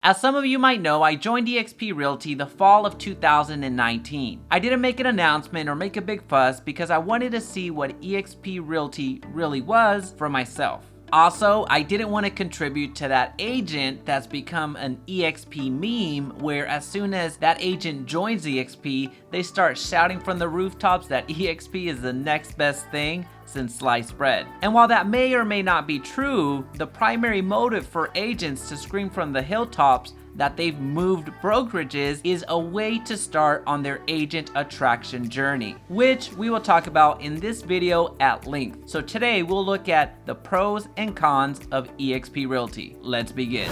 As some of you might know, I joined EXP Realty the fall of 2019. I didn't make an announcement or make a big fuss because I wanted to see what EXP Realty really was for myself. Also, I didn't want to contribute to that agent that's become an EXP meme where as soon as that agent joins EXP, they start shouting from the rooftops that EXP is the next best thing since sliced bread. And while that may or may not be true, the primary motive for agents to scream from the hilltops that they've moved brokerages is a way to start on their agent attraction journey, which we will talk about in this video at length. So today we'll look at the pros and cons of EXP Realty. Let's begin.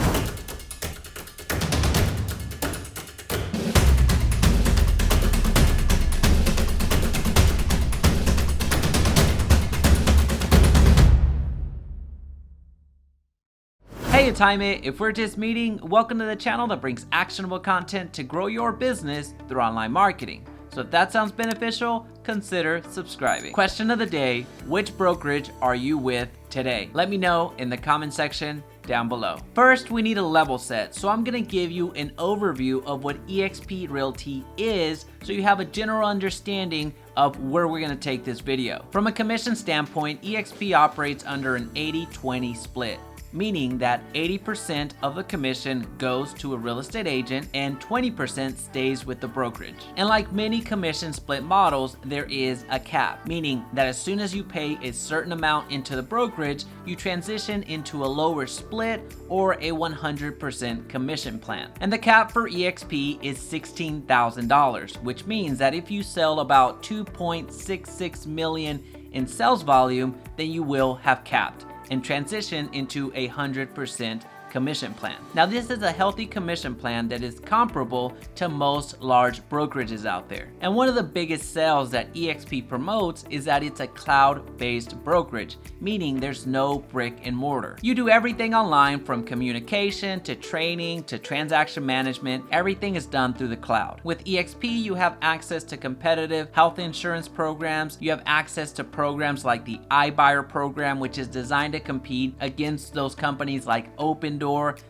Hey, it's Jaime. If we're just meeting, welcome to the channel that brings actionable content to grow your business through online marketing. So if that sounds beneficial, consider subscribing. Question of the day: which brokerage are you with today? Let me know in the comment section down below. First, we need a level set, so I'm gonna give you an overview of what EXP Realty is so you have a general understanding of where we're gonna take this video. From a commission standpoint, EXP operates under an 80-20 split, meaning that 80% of the commission goes to a real estate agent and 20% stays with the brokerage. And like many commission split models, there is a cap, meaning that as soon as you pay a certain amount into the brokerage, you transition into a lower split or a 100% commission plan. And the cap for EXP is $16,000, which means that if you sell about 2.66 million in sales volume, then you will have capped and transition into a 100% commission plan. Now, this is a healthy commission plan that is comparable to most large brokerages out there. And one of the biggest sales that EXP promotes is that it's a cloud-based brokerage, meaning there's no brick and mortar. You do everything online, from communication to training to transaction management. Everything is done through the cloud. With EXP, you have access to competitive health insurance programs. You have access to programs like the iBuyer program, which is designed to compete against those companies like Opendoor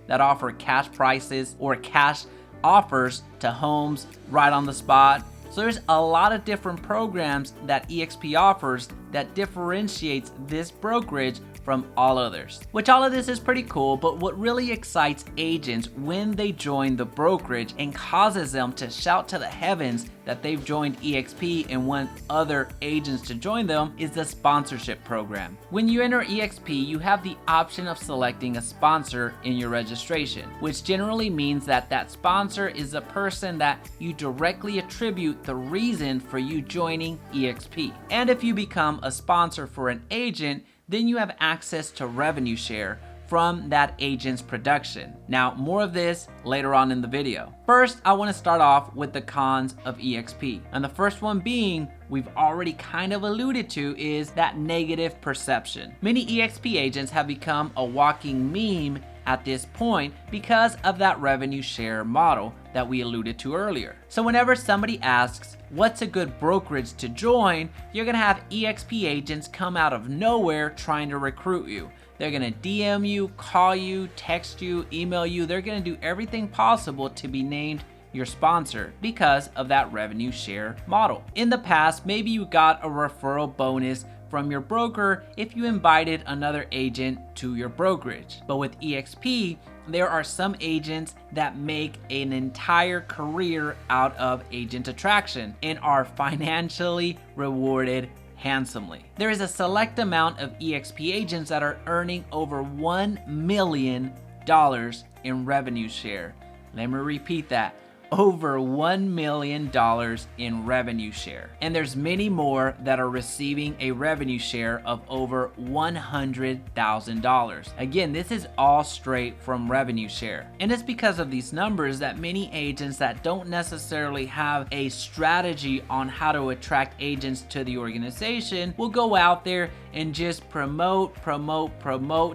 that offer cash prices or cash offers to homes right on the spot. So there's a lot of different programs that EXP offers that differentiates this brokerage from all others. Which all of this is pretty cool, but what really excites agents when they join the brokerage and causes them to shout to the heavens that they've joined EXP and want other agents to join them is the sponsorship program. When you enter EXP, you have the option of selecting a sponsor in your registration, which generally means that that sponsor is the person that you directly attribute the reason for you joining EXP. And if you become a sponsor for an agent, then you have access to revenue share from that agent's production. Now, more of this later on in the video. First, I want to start off with the cons of EXP. And the first one being, we've already kind of alluded to, is that negative perception. Many EXP agents have become a walking meme at this point because of that revenue share model that we alluded to earlier. So whenever somebody asks, what's a good brokerage to join, you're gonna have EXP agents come out of nowhere trying to recruit you. They're gonna DM you, call you, text you, email you. They're gonna do everything possible to be named your sponsor because of that revenue share model. In the past, maybe you got a referral bonus from your broker if you invited another agent to your brokerage. But with EXP, there are some agents that make an entire career out of agent attraction and are financially rewarded handsomely. There is a select amount of EXP agents that are earning over $1 million in revenue share. Let me repeat that. Over $1 million in revenue share. And there's many more that are receiving a revenue share of over $100,000. Again, this is all straight from revenue share. And it's because of these numbers that many agents that don't necessarily have a strategy on how to attract agents to the organization will go out there and just promote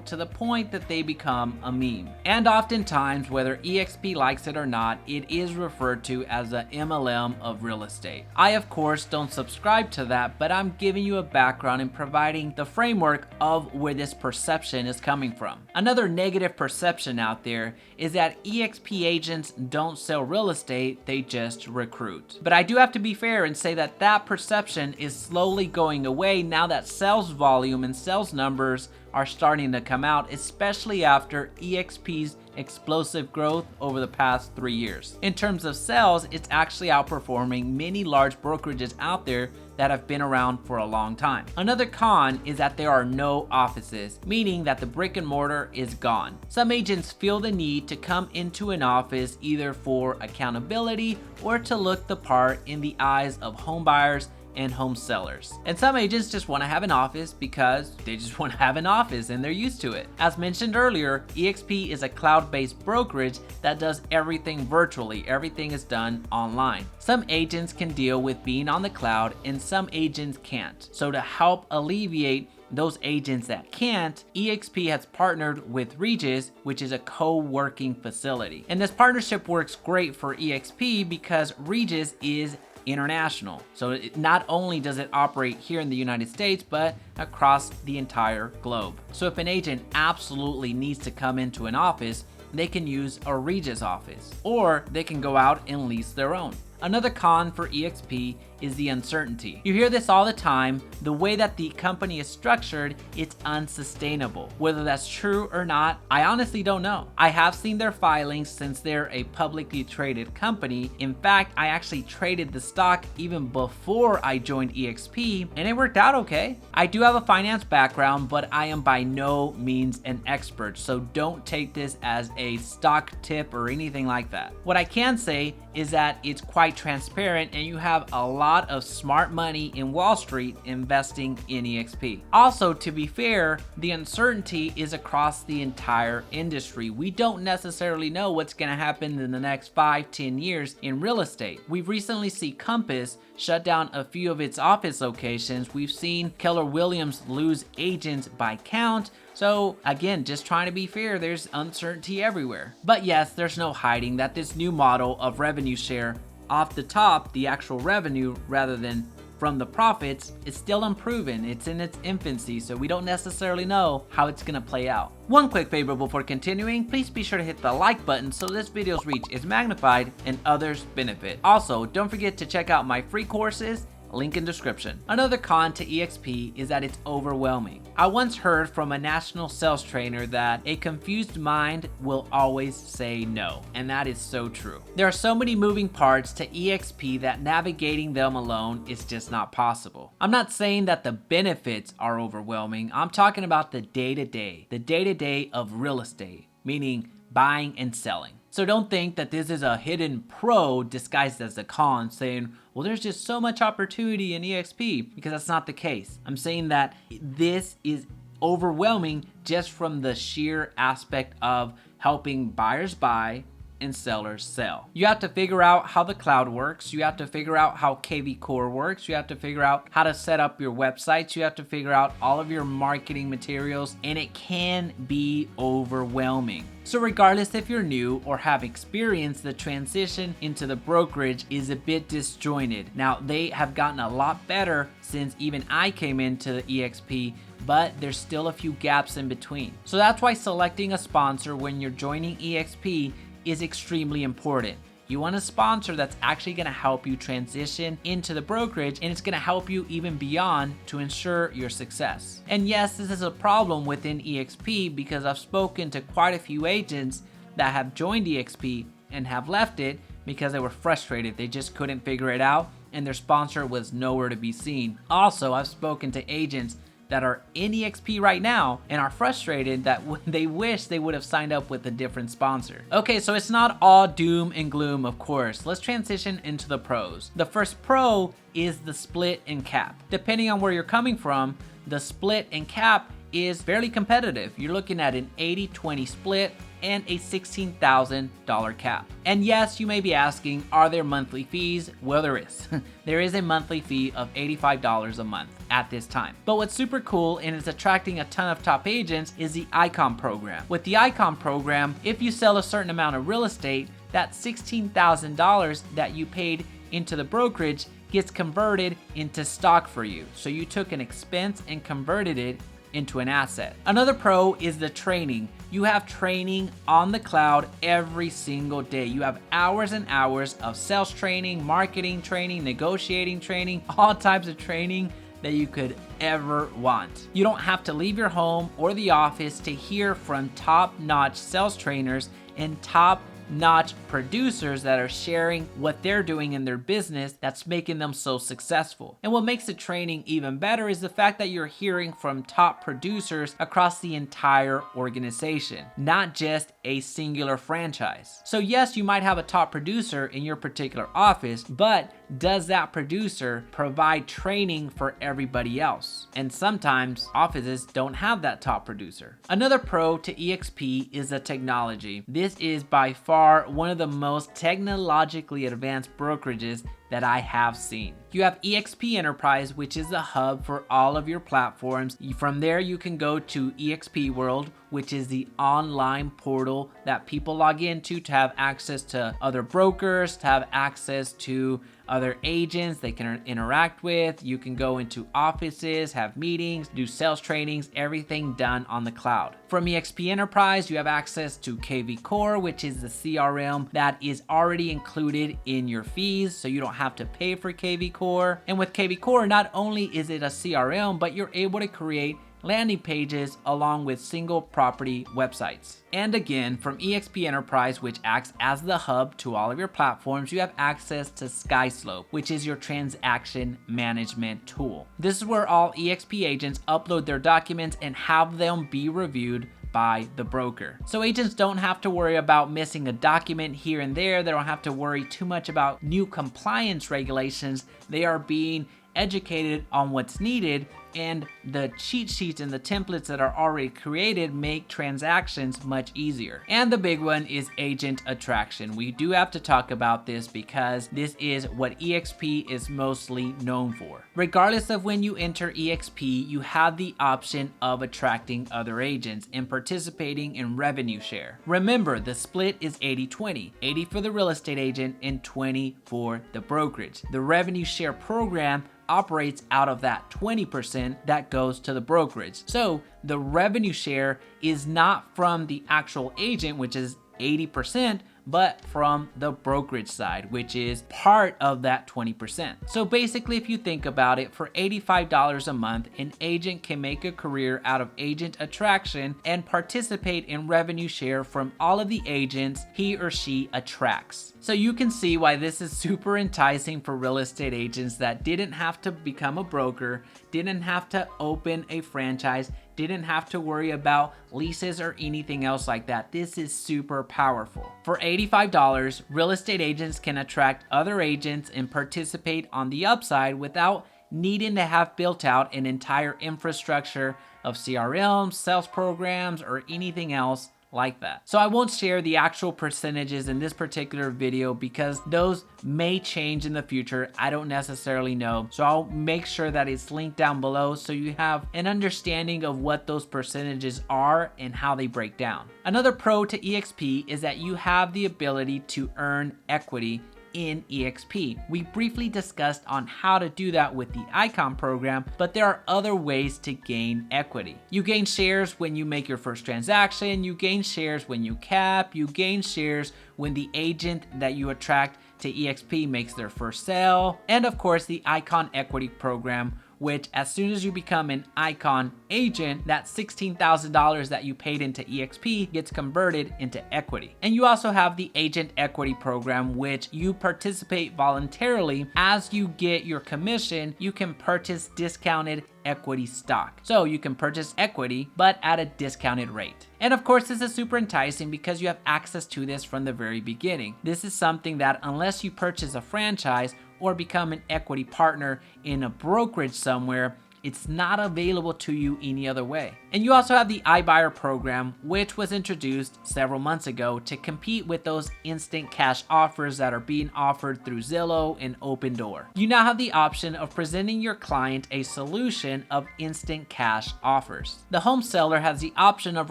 to the point that they become a meme. And oftentimes, whether EXP likes it or not, it is referred to as a MLM of real estate. I of course don't subscribe to that, but I'm giving you a background and providing the framework of where this perception is coming from. Another negative perception out there is that EXP agents don't sell real estate, they just recruit. But I do have to be fair and say that that perception is slowly going away now that sales volume and sales numbers are starting to come out, especially after EXP's explosive growth over the past 3 years. In terms of sales, it's actually outperforming many large brokerages out there that have been around for a long time. Another con is that there are no offices, meaning that the brick and mortar is gone. Some agents feel the need to come into an office either for accountability or to look the part in the eyes of home buyers and home sellers. And some agents just want to have an office because they just want to have an office and they're used to it. As mentioned earlier, EXP is a cloud-based brokerage that does everything virtually. Everything is done online. Some agents can deal with being on the cloud and some agents can't. So to help alleviate those agents that can't, EXP has partnered with Brokerage, which is a co-working facility. And this partnership works great for EXP because Brokerage is international. So not only does it operate here in the United States, but across the entire globe. So if an agent absolutely needs to come into an office, they can use a Brokerage office, or they can go out and lease their own. Another con for EXP is the uncertainty. You hear this all the time. The way that the company is structured, it's unsustainable. Whether that's true or not, I honestly don't know. I have seen their filings since they're a publicly traded company. In fact, I actually traded the stock even before I joined EXP, and it worked out okay. I do have a finance background, but I am by no means an expert, so don't take this as a stock tip or anything like that. What I can say is that it's quite transparent and you have a lot of smart money in Wall Street investing in EXP. Also, to be fair, the uncertainty is across the entire industry. We don't necessarily know what's going to happen in the next 5-10 years in real estate. We've recently seen Compass shut down a few of its office locations. We've seen Keller Williams lose agents by count. So again, just trying to be fair, there's uncertainty everywhere. But yes, there's no hiding that this new model of revenue share off the top, the actual revenue rather than from the profits, is still unproven. It's in its infancy, so we don't necessarily know how it's gonna play out. One quick favor before continuing, please be sure to hit the like button so this video's reach is magnified and others benefit. Also, don't forget to check out my free courses, link in description. Another con to EXP is that it's overwhelming. I once heard from a national sales trainer that a confused mind will always say no, and that is so true. There are so many moving parts to EXP that navigating them alone is just not possible. I'm not saying that the benefits are overwhelming. I'm talking about the day-to-day of real estate, meaning buying and selling. So don't think that this is a hidden pro disguised as a con, saying, well, there's just so much opportunity in EXP, because that's not the case. I'm saying that this is overwhelming just from the sheer aspect of helping buyers buy and sellers sell. You have to figure out how the cloud works. You have to figure out how KV Core works. You have to figure out how to set up your websites. You have to figure out all of your marketing materials, and it can be overwhelming. So regardless if you're new or have experience, the transition into the brokerage is a bit disjointed. Now, they have gotten a lot better since even I came into the EXP, but there's still a few gaps in between. So that's why selecting a sponsor when you're joining EXP is extremely important. You want a sponsor that's actually going to help you transition into the brokerage, and it's going to help you even beyond to ensure your success. And yes, this is a problem within EXP because I've spoken to quite a few agents that have joined EXP and have left it because they were frustrated. They just couldn't figure it out and their sponsor was nowhere to be seen. Also, I've spoken to agents that are in EXP right now and are frustrated that they wish they would have signed up with a different sponsor. Okay, so it's not all doom and gloom, of course. Let's transition into the pros. The first pro is the split and cap. Depending on where you're coming from, the split and cap is fairly competitive. You're looking at an 80-20 split and a $16,000 cap. And yes, you may be asking, are there monthly fees? Well, there is. There is a monthly fee of $85 a month at this time. But what's super cool and is attracting a ton of top agents is the Icon program. With the Icon program, if you sell a certain amount of real estate, that $16,000 that you paid into the brokerage gets converted into stock for you. So you took an expense and converted it into an asset. Another pro is the training. You have training on the cloud every single day. You have hours and hours of sales training, marketing training, negotiating training, all types of training that you could ever want. You don't have to leave your home or the office to hear from top-notch sales trainers and top-notch producers that are sharing what they're doing in their business that's making them so successful. And what makes the training even better is the fact that you're hearing from top producers across the entire organization, not just a singular franchise. So yes, you might have a top producer in your particular office, but does that producer provide training for everybody else? And sometimes offices don't have that top producer. Another pro to EXP is the technology. This is by far one of the most technologically advanced brokerages that I have seen. You have EXP Enterprise, which is the hub for all of your platforms. From there, you can go to EXP World, which is the online portal that people log into to have access to other brokers, to have access to other agents they can interact with. You can go into offices, have meetings, do sales trainings, everything done on the cloud. From EXP Enterprise, you have access to KV Core, which is the CRM that is already included in your fees, so you don't have to pay for KV Core. And with KV Core, not only is it a CRM, but you're able to create landing pages along with single property websites. And again, from EXP Enterprise, which acts as the hub to all of your platforms, you have access to SkySlope, which is your transaction management tool. This is where all EXP agents upload their documents and have them be reviewed by the broker. So agents don't have to worry about missing a document here and there. They don't have to worry too much about new compliance regulations. They are being educated on what's needed, and the cheat sheets and the templates that are already created make transactions much easier. And the big one is agent attraction. We do have to talk about this because this is what EXP is mostly known for. Regardless of when you enter EXP, you have the option of attracting other agents and participating in revenue share. Remember, the split is 80-20, 80 for the real estate agent and 20 for the brokerage. The revenue share program operates out of that 20% that goes to the brokerage. So the revenue share is not from the actual agent, which is 80%, but from the brokerage side, which is part of that 20%. So basically, if you think about it, for $85 a month, an agent can make a career out of agent attraction and participate in revenue share from all of the agents he or she attracts. So you can see why this is super enticing for real estate agents that didn't have to become a broker, didn't have to open a franchise, didn't have to worry about leases or anything else like that. This is super powerful. For $85, real estate agents can attract other agents and participate on the upside without needing to have built out an entire infrastructure of CRM, sales programs, or anything else like that. So I won't share the actual percentages in this particular video because those may change in the future. I don't necessarily know. So I'll make sure that it's linked down below so you have an understanding of what those percentages are and how they break down. Another pro to EXP is that you have the ability to earn equity in EXP. We briefly discussed on how to do that with the Icon program, but there are other ways to gain equity. You gain shares when you make your first transaction, you gain shares when you cap, you gain shares when the agent that you attract to EXP makes their first sale, and of course the Icon equity program, which as soon as you become an Icon agent, that $16,000 that you paid into EXP gets converted into equity. And you also have the agent equity program, which you participate voluntarily. As you get your commission, you can purchase discounted equity stock. So you can purchase equity, but at a discounted rate. And of course, this is super enticing because you have access to this from the very beginning. This is something that unless you purchase a franchise or become an equity partner in a brokerage somewhere, It's not available to you any other way. And you also have the iBuyer program, which was introduced several months ago to compete with those instant cash offers that are being offered through Zillow and Open Door. You now have the option of presenting your client a solution of instant cash offers. The home seller has the option of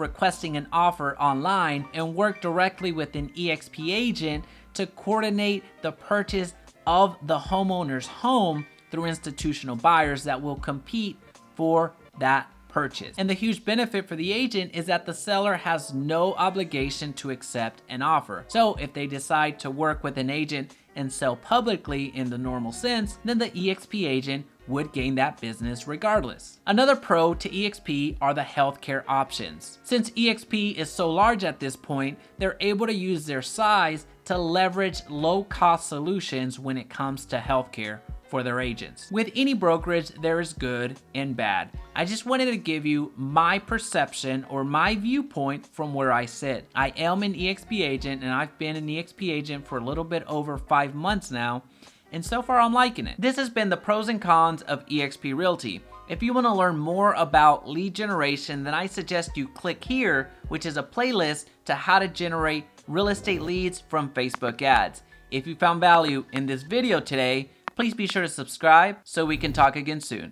requesting an offer online and work directly with an EXP agent to coordinate the purchase of the homeowner's home through institutional buyers that will compete for that purchase. And the huge benefit for the agent is that the seller has no obligation to accept an offer. So if they decide to work with an agent and sell publicly in the normal sense, then the EXP agent would gain that business regardless. Another pro to EXP are the healthcare options. Since EXP is so large at this point, they're able to use their size to leverage low-cost solutions when it comes to healthcare for their agents. With any brokerage, there is good and bad. I just wanted to give you my perception or my viewpoint from where I sit. I am an EXP agent, and I've been an EXP agent for a little bit over 5 months now, and so far I'm liking it. This has been the pros and cons of EXP Realty. If you want to learn more about lead generation, then I suggest you click here, which is a playlist to how to generate real estate leads from Facebook ads. If you found value in this video today, please be sure to subscribe so we can talk again soon.